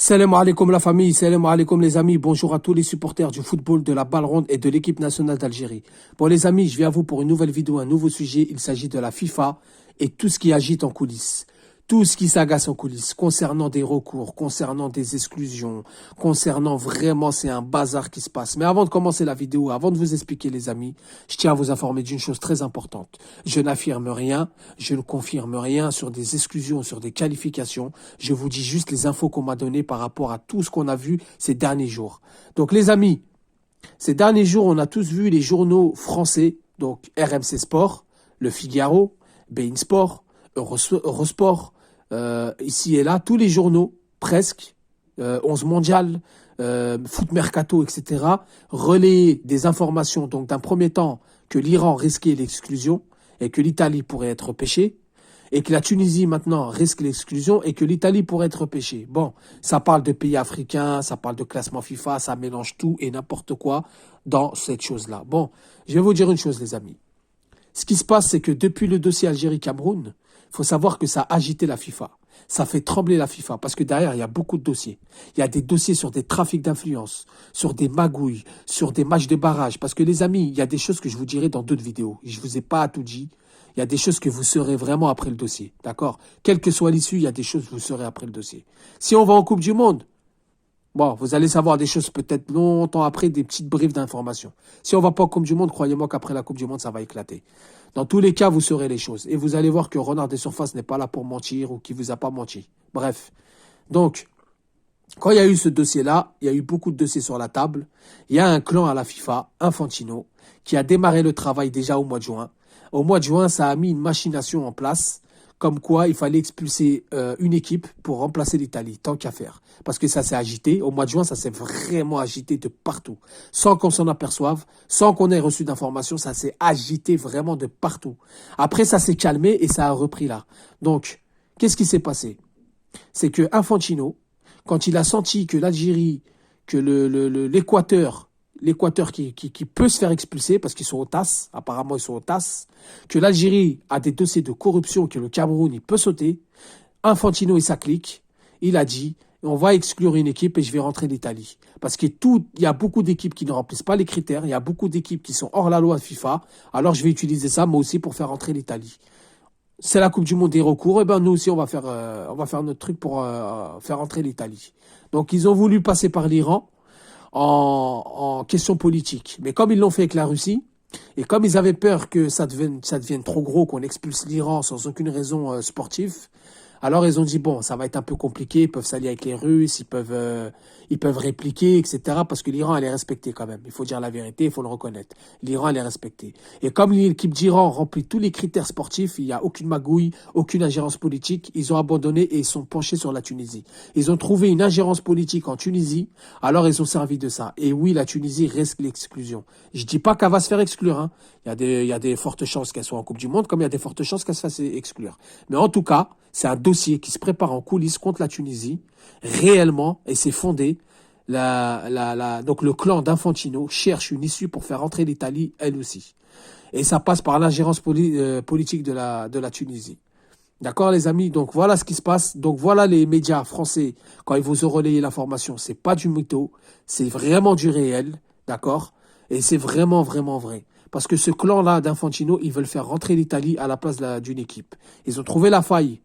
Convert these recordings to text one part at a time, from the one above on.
Salam alaikum la famille, salam alaikum les amis, bonjour à tous les supporters du football, de la balle ronde et de l'équipe nationale d'Algérie. Bon les amis, je viens à vous pour une nouvelle vidéo, un nouveau sujet, il s'agit de la FIFA et tout ce qui agite en coulisses. Tout ce qui s'agace en coulisses, concernant des recours, concernant des exclusions, concernant vraiment c'est un bazar qui se passe. Mais avant de commencer la vidéo, avant de vous expliquer les amis, je tiens à vous informer d'une chose très importante. Je n'affirme rien, je ne confirme rien sur des exclusions, sur des qualifications. Je vous dis juste les infos qu'on m'a données par rapport à tout ce qu'on a vu ces derniers jours. Donc les amis, ces derniers jours, on a tous vu les journaux français, donc RMC Sport, Le Figaro, Bein Sport, Eurosport, ici et là, tous les journaux, presque, 11 mondial, foot mercato, etc., relayaient des informations, donc d'un premier temps, que l'Iran risquait l'exclusion et que l'Italie pourrait être repêchée, et que la Tunisie maintenant risque l'exclusion et que l'Italie pourrait être repêchée. Bon, ça parle de pays africains, ça parle de classement FIFA, ça mélange tout et n'importe quoi dans cette chose-là. Bon, je vais vous dire une chose les amis. Ce qui se passe, c'est que depuis le dossier Algérie-Cameroun, il faut savoir que ça a agité la FIFA. Ça fait trembler la FIFA parce que derrière, il y a beaucoup de dossiers. Il y a des dossiers sur des trafics d'influence, sur des magouilles, sur des matchs de barrage. Parce que les amis, il y a des choses que je vous dirai dans d'autres vidéos. Je ne vous ai pas tout dit. Il y a des choses que vous saurez vraiment après le dossier. D'accord? Quelle que soit l'issue, il y a des choses que vous saurez après le dossier. Si on va en Coupe du Monde, bon, vous allez savoir des choses peut-être longtemps après, des petites briefs d'informations. Si on ne va pas en Coupe du Monde, croyez-moi qu'après la Coupe du Monde, ça va éclater. Dans tous les cas, vous saurez les choses. Et vous allez voir que Renard des Surfaces n'est pas là pour mentir ou qu'il ne vous a pas menti. Bref. Donc, quand il y a eu ce dossier-là, il y a eu beaucoup de dossiers sur la table. Il y a un clan à la FIFA, Infantino, qui a démarré le travail déjà au mois de juin. Au mois de juin, ça a mis une machination en place, comme quoi il fallait expulser une équipe pour remplacer l'Italie, tant qu'à faire. Parce que ça s'est agité. Au mois de juin, ça s'est vraiment agité de partout. Sans qu'on s'en aperçoive, sans qu'on ait reçu d'informations, ça s'est agité vraiment de partout. Après, ça s'est calmé et ça a repris là. Donc, qu'est-ce qui s'est passé? C'est que Infantino, quand il a senti que l'Algérie, que l'Équateur qui peut se faire expulser parce qu'ils sont au TAS, apparemment ils sont au TAS, que l'Algérie a des dossiers de corruption, que le Cameroun il peut sauter, Infantino et sa clique, il a dit on va exclure une équipe et je vais rentrer l'Italie. Parce qu'il y a beaucoup d'équipes qui ne remplissent pas les critères, il y a beaucoup d'équipes qui sont hors la loi FIFA, alors je vais utiliser ça moi aussi pour faire rentrer l'Italie. C'est la Coupe du Monde des recours, et ben nous aussi on va faire notre truc pour faire entrer l'Italie. Donc ils ont voulu passer par l'Iran en question politique. Mais comme ils l'ont fait avec la Russie, et comme ils avaient peur que ça devienne trop gros, qu'on expulse l'Iran sans aucune raison sportive, alors ils ont dit bon, ça va être un peu compliqué, ils peuvent s'allier avec les Russes, ils peuvent répliquer, etc. Parce que l'Iran, elle est respectée quand même. Il faut dire la vérité, il faut le reconnaître. L'Iran, elle est respectée. Et comme l'équipe d'Iran remplit tous les critères sportifs, il n'y a aucune magouille, aucune ingérence politique, ils ont abandonné et ils sont penchés sur la Tunisie. Ils ont trouvé une ingérence politique en Tunisie, alors ils ont servi de ça. Et oui, la Tunisie risque l'exclusion. Je dis pas qu'elle va se faire exclure, hein. Il y a des fortes chances qu'elle soit en Coupe du Monde, comme il y a des fortes chances qu'elle se fasse exclure. Mais en tout cas, c'est un dossier qui se prépare en coulisses contre la Tunisie, réellement, et c'est fondé. Donc le clan d'Infantino cherche une issue pour faire entrer l'Italie, elle aussi. Et ça passe par l'ingérence politique de la Tunisie. D'accord les amis? Donc voilà ce qui se passe. Donc voilà les médias français, quand ils vous ont relayé l'information, c'est pas du mytho, c'est vraiment du réel, d'accord? Et c'est vraiment, vraiment vrai. Parce que ce clan-là d'Infantino, ils veulent faire rentrer l'Italie à la place d'une équipe. Ils ont trouvé la faille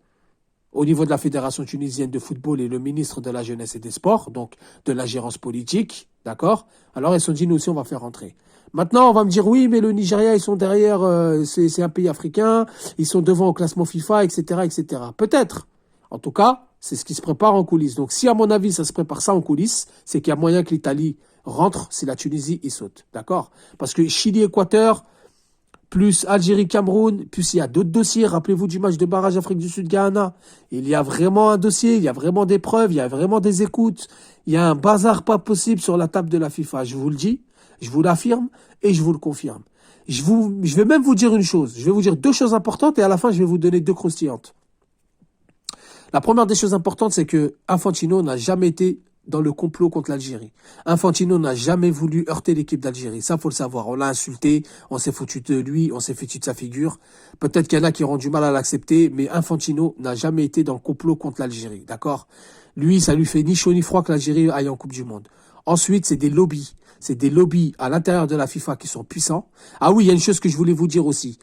au niveau de la Fédération tunisienne de football et le ministre de la Jeunesse et des Sports, donc de l'ingérence politique, d'accord? Alors ils se sont dit, nous aussi, on va faire rentrer. Maintenant, on va me dire, oui, mais le Nigeria, ils sont derrière, c'est un pays africain, ils sont devant au classement FIFA, etc., etc. Peut-être. En tout cas, c'est ce qui se prépare en coulisses. Donc si, à mon avis, ça se prépare ça en coulisses, c'est qu'il y a moyen que l'Italie rentre si la Tunisie y saute, d'accord? Parce que Chili-Équateur, plus Algérie-Cameroun, plus il y a d'autres dossiers. Rappelez-vous du match de barrage Afrique du Sud-Ghana. Il y a vraiment un dossier, il y a vraiment des preuves, il y a vraiment des écoutes. Il y a un bazar pas possible sur la table de la FIFA. Je vous le dis, je vous l'affirme et je vous le confirme. Je vais même vous dire une chose. Je vais vous dire deux choses importantes et à la fin, je vais vous donner deux croustillantes. La première des choses importantes, c'est que Infantino n'a jamais été dans le complot contre l'Algérie. Infantino n'a jamais voulu heurter l'équipe d'Algérie. Ça, faut le savoir. On l'a insulté, on s'est foutu de lui, on s'est foutu de sa figure. Peut-être qu'il y en a qui auront du mal à l'accepter, mais Infantino n'a jamais été dans le complot contre l'Algérie. D'accord? Lui, ça lui fait ni chaud ni froid que l'Algérie aille en Coupe du Monde. Ensuite, c'est des lobbies. C'est des lobbies à l'intérieur de la FIFA qui sont puissants. Ah oui, il y a une chose que je voulais vous dire aussi.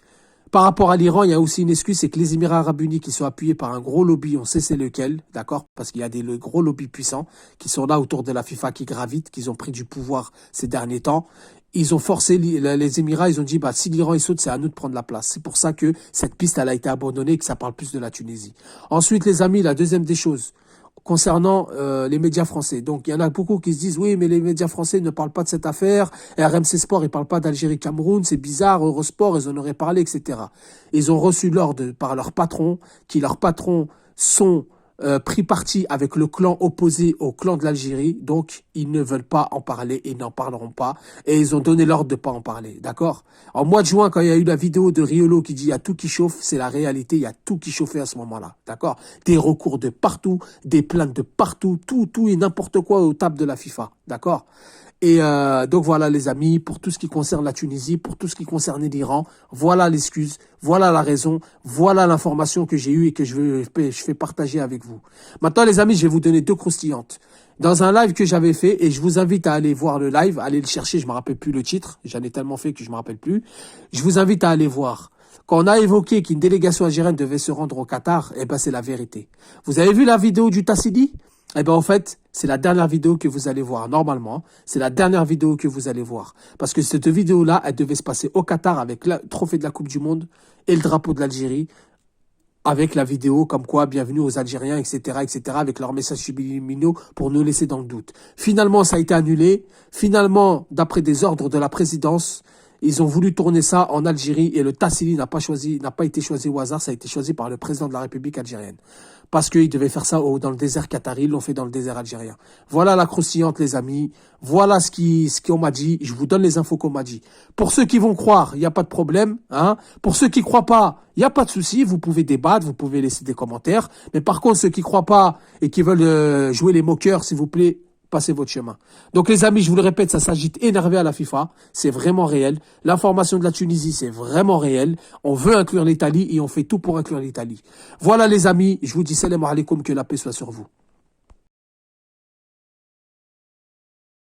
Par rapport à l'Iran, il y a aussi une excuse, c'est que les Émirats Arabes Unis qui sont appuyés par un gros lobby, on sait c'est lequel, d'accord? Parce qu'il y a des gros lobbies puissants qui sont là autour de la FIFA, qui gravitent, qui ont pris du pouvoir ces derniers temps. Ils ont forcé les Émirats, ils ont dit, bah, si l'Iran il saute, c'est à nous de prendre la place. C'est pour ça que cette piste, elle a été abandonnée et que ça parle plus de la Tunisie. Ensuite, les amis, la deuxième des choses, concernant les médias français. Donc, il y en a beaucoup qui se disent, oui, mais les médias français ne parlent pas de cette affaire. RMC Sport, ils parlent pas d'Algérie-Cameroun, c'est bizarre. Eurosport, ils en auraient parlé, etc. Ils ont reçu l'ordre par leur patron, qui leurs patrons sont pris parti avec le clan opposé au clan de l'Algérie, donc ils ne veulent pas en parler et n'en parleront pas, et ils ont donné l'ordre de pas en parler, d'accord? En mois de juin, quand il y a eu la vidéo de Riolo qui dit il y a tout qui chauffe, c'est la réalité, il y a tout qui chauffait à ce moment-là, d'accord? Des recours de partout, des plaintes de partout, tout et n'importe quoi aux tables de la FIFA, d'accord? Et donc voilà les amis, pour tout ce qui concerne la Tunisie, pour tout ce qui concerne l'Iran, voilà l'excuse, voilà la raison, voilà l'information que j'ai eue et que je fais partager avec vous. Maintenant les amis, je vais vous donner deux croustillantes. Dans un live que j'avais fait, et je vous invite à aller voir le live, aller le chercher, je me rappelle plus le titre, j'en ai tellement fait que je me rappelle plus. Je vous invite à aller voir. Quand on a évoqué qu'une délégation algérienne devait se rendre au Qatar, eh ben c'est la vérité. Vous avez vu la vidéo du Tassili? Eh ben en fait, c'est la dernière vidéo que vous allez voir. Normalement, c'est la dernière vidéo que vous allez voir. Parce que cette vidéo-là, elle devait se passer au Qatar avec le trophée de la Coupe du Monde et le drapeau de l'Algérie, avec la vidéo comme quoi, bienvenue aux Algériens, etc., avec leurs messages subliminaux pour nous laisser dans le doute. Finalement, ça a été annulé. Finalement, d'après des ordres de la présidence, ils ont voulu tourner ça en Algérie et le Tassili n'a pas été choisi au hasard, ça a été choisi par le président de la République algérienne. Parce qu'ils devaient faire ça dans le désert qatari, ils l'ont fait dans le désert algérien. Voilà la croustillante les amis, voilà ce qu'on m'a dit, je vous donne les infos qu'on m'a dit. Pour ceux qui vont croire, il n'y a pas de problème, hein. Pour ceux qui croient pas, il n'y a pas de souci, vous pouvez débattre, vous pouvez laisser des commentaires. Mais par contre, ceux qui croient pas et qui veulent jouer les moqueurs, s'il vous plaît, passez votre chemin. Donc les amis, je vous le répète, ça s'agite énervé à la FIFA, c'est vraiment réel. L'information de la Tunisie, c'est vraiment réel. On veut inclure l'Italie et on fait tout pour inclure l'Italie. Voilà les amis, je vous dis salam alaikum, que la paix soit sur vous.